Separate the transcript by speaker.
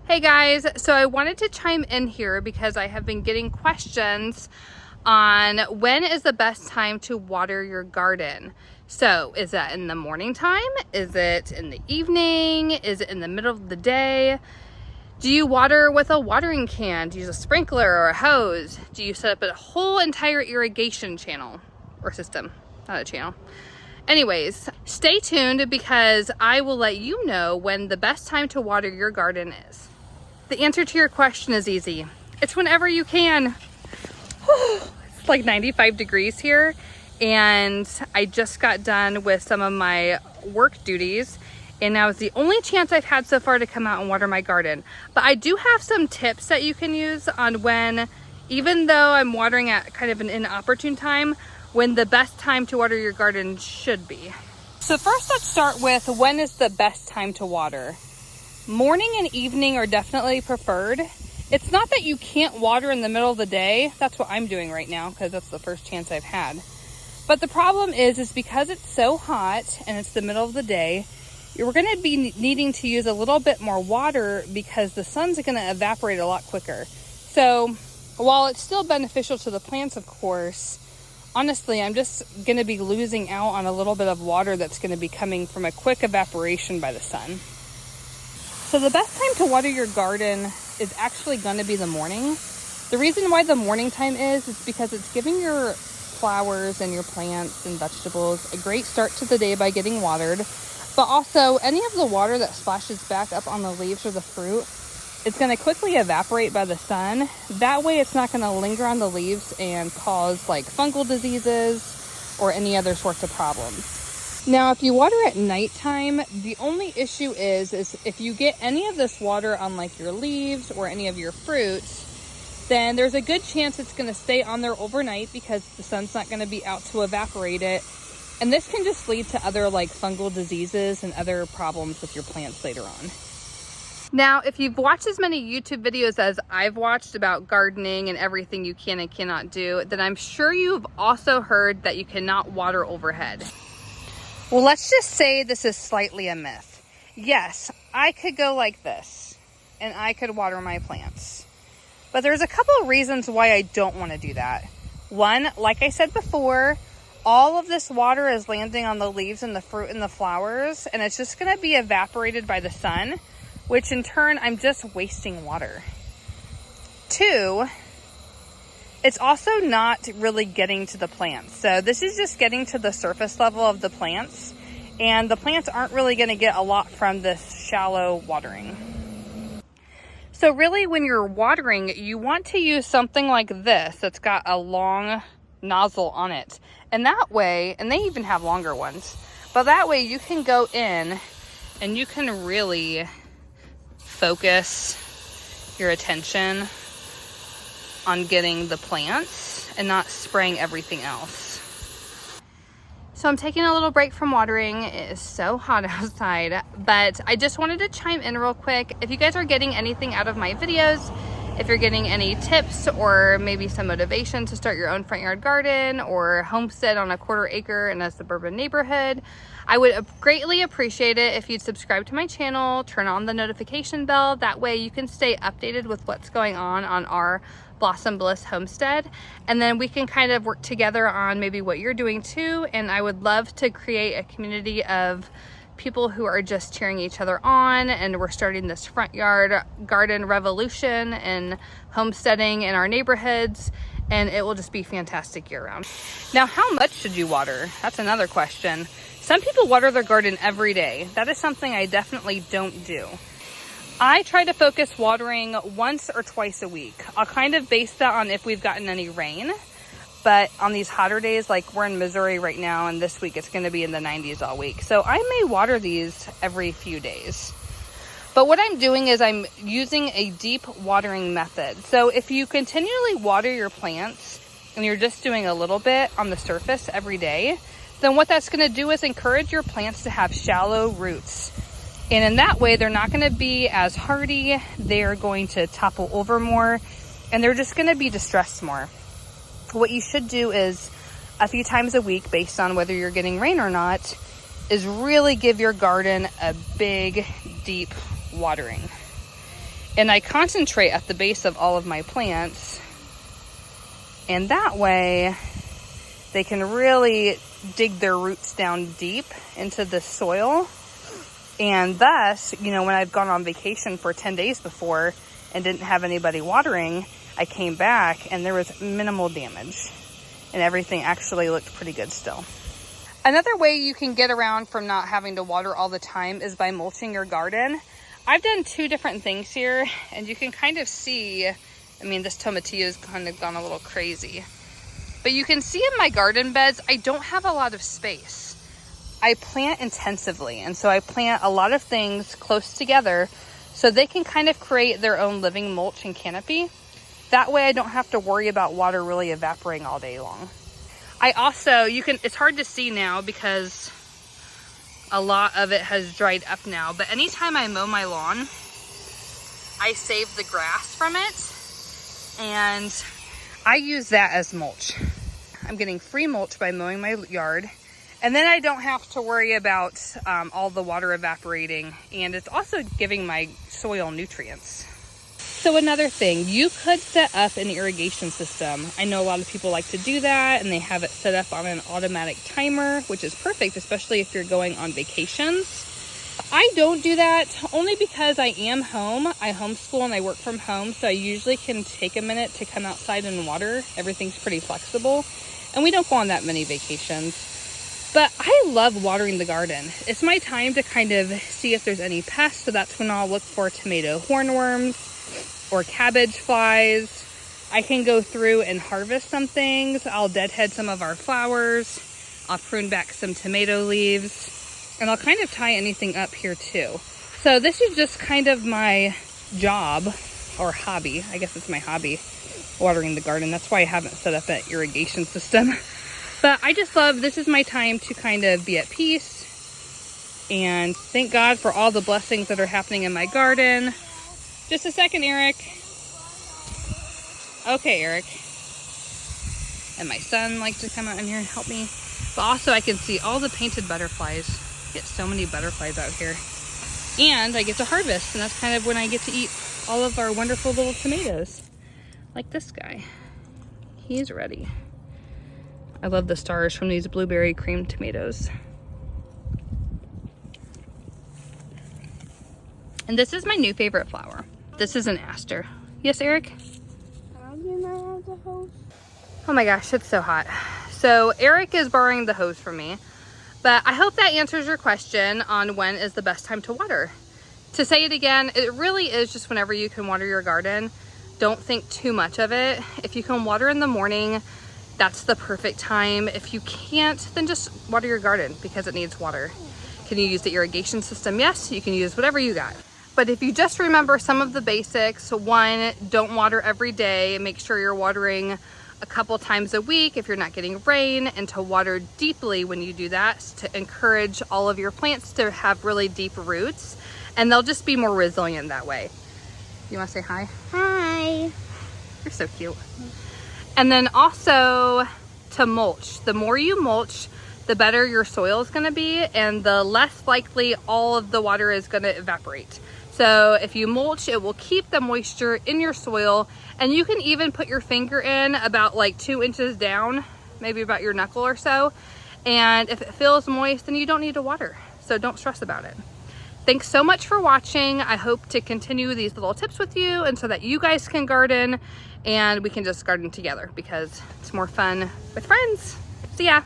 Speaker 1: Hey guys, so I wanted to chime in here because I have been getting questions on when is the best time to water your garden. So is that in the morning time? Is it in the evening? Is it in the middle of the day? Do you water with a watering can? Do you use a sprinkler or a hose? Do you set up a whole entire irrigation channel or system? Not a channel. Anyways, stay tuned because I will let you know when the best time to water your garden is. The answer to your question is easy. It's whenever you can. It's like 95 degrees here, and I just got done with some of my work duties, and now it's the only chance I've had so far to come out and water my garden. But I do have some tips that you can use on when, even though I'm watering at kind of an inopportune time, when the best time to water your garden should be. So first, let's start with when is the best time to water. Morning and evening are definitely preferred. It's not that you can't water in the middle of the day. That's what I'm doing right now because that's the first chance I've had. But the problem is because it's so hot and it's the middle of the day, you're going to be needing to use a little bit more water because the sun's going to evaporate a lot quicker. So while it's still beneficial to the plants, of course, honestly, I'm just going to be losing out on a little bit of water that's going to be coming from a quick evaporation by the sun. So the best time to water your garden is actually going to be the morning. The reason why the morning time is because it's giving your flowers and your plants and vegetables a great start to the day by getting watered. But also, any of the water that splashes back up on the leaves or the fruit, it's going to quickly evaporate by the sun. That way it's not going to linger on the leaves and cause like fungal diseases or any other sorts of problems. Now, if you water at nighttime, the only issue is if you get any of this water on like your leaves or any of your fruits, then there's a good chance it's going to stay on there overnight because the sun's not going to be out to evaporate it. And this can just lead to other like fungal diseases and other problems with your plants later on. Now, if you've watched as many YouTube videos as I've watched about gardening and everything you can and cannot do, then I'm sure you've also heard that you cannot water overhead. Well, let's just say this is slightly a myth. Yes, I could go like this and I could water my plants. But there's a couple of reasons why I don't want to do that. One, like I said before, all of this water is landing on the leaves and the fruit and the flowers, and it's just going to be evaporated by the sun, which in turn, I'm just wasting water. Two, it's also not really getting to the plants. So this is just getting to the surface level of the plants, and the plants aren't really going to get a lot from this shallow watering. So really, when you're watering, you want to use something like this that's got a long nozzle on it. And that way, and they even have longer ones, but that way you can go in and you can really focus your attention on getting the plants and not spraying everything else. So I'm taking a little break from watering. It is so hot outside, but I just wanted to chime in real quick. If you guys are getting anything out of my videos, if you're getting any tips or maybe some motivation to start your own front yard garden or homestead on a 1/4 acre in a suburban neighborhood, I would greatly appreciate it if you'd subscribe to my channel, turn on the notification bell. That way you can stay updated with what's going on our Blossom Bliss Homestead. And then we can kind of work together on maybe what you're doing too. And I would love to create a community of people who are just cheering each other on, and we're starting this front yard garden revolution and homesteading in our neighborhoods, and it will just be fantastic year round. Now, how much should you water? That's another question. Some people water their garden every day. That is something I definitely don't do. I try to focus watering once or twice a week. I'll kind of base that on if we've gotten any rain. But on these hotter days, like we're in Missouri right now, and this week it's going to be in the 90s all week. So I may water these every few days. But what I'm doing is I'm using a deep watering method. So if you continually water your plants and you're just doing a little bit on the surface every day, then what that's going to do is encourage your plants to have shallow roots. And in that way, they're not going to be as hardy. They're going to topple over more, and they're just going to be distressed more. What you should do is a few times a week, based on whether you're getting rain or not, is really give your garden a big, deep watering. And I concentrate at the base of all of my plants. And that way they can really dig their roots down deep into the soil. And thus, you know, when I've gone on vacation for 10 days before and didn't have anybody watering, I came back and there was minimal damage. And everything actually looked pretty good still. Another way you can get around from not having to water all the time is by mulching your garden. I've done 2 different things here, and you can kind of see, I mean, this tomatillo's kind of gone a little crazy. But you can see in my garden beds, I don't have a lot of space. I plant intensively, and so I plant a lot of things close together so they can kind of create their own living mulch and canopy. That way I don't have to worry about water really evaporating all day long. I also, it's hard to see now because a lot of it has dried up now, but anytime I mow my lawn, I save the grass from it and I use that as mulch. I'm getting free mulch by mowing my yard, and then I don't have to worry about all the water evaporating, and it's also giving my soil nutrients. So another thing, you could set up an irrigation system. I know a lot of people like to do that, and they have it set up on an automatic timer, which is perfect, especially if you're going on vacations. I don't do that only because I am home. I homeschool and I work from home, so I usually can take a minute to come outside and water. Everything's pretty flexible, and we don't go on that many vacations. But I love watering the garden. It's my time to kind of see if there's any pests, so that's when I'll look for tomato hornworms or cabbage flies. I can go through and harvest some things. I'll deadhead some of our flowers. I'll prune back some tomato leaves. And I'll kind of tie anything up here too. So this is just kind of my job or hobby. I guess it's my hobby, watering the garden. That's why I haven't set up an irrigation system. But I just love, this is my time to kind of be at peace and thank God for all the blessings that are happening in my garden. Just a second, Eric. Okay, Eric. And my son likes to come out in here and help me. But also I can see all the painted butterflies. I get so many butterflies out here. And I get to harvest, and that's kind of when I get to eat all of our wonderful little tomatoes. Like this guy. He's ready. I love the stars from these blueberry cream tomatoes. And this is my new favorite flower. This is an aster. Yes, Eric? Oh my gosh, it's so hot. So Eric is borrowing the hose from me, but I hope that answers your question on when is the best time to water. To say it again, it really is just whenever you can water your garden. Don't think too much of it. If you can water in the morning, that's the perfect time. If you can't, then just water your garden because it needs water. Can you use the irrigation system? Yes, you can use whatever you got. But if you just remember some of the basics, 1, don't water every day. Make sure you're watering a couple times a week if you're not getting rain, and to water deeply when you do that to encourage all of your plants to have really deep roots, and they'll just be more resilient that way. You want to say hi?
Speaker 2: Hi.
Speaker 1: You're so cute. And then also to mulch. The more you mulch, the better your soil is going to be, and the less likely all of the water is going to evaporate. So if you mulch, it will keep the moisture in your soil, and you can even put your finger in about like 2 inches down, maybe about your knuckle or so. And if it feels moist, then you don't need to water. So don't stress about it. Thanks so much for watching. I hope to continue these little tips with you, and so that you guys can garden and we can just garden together because it's more fun with friends. See ya.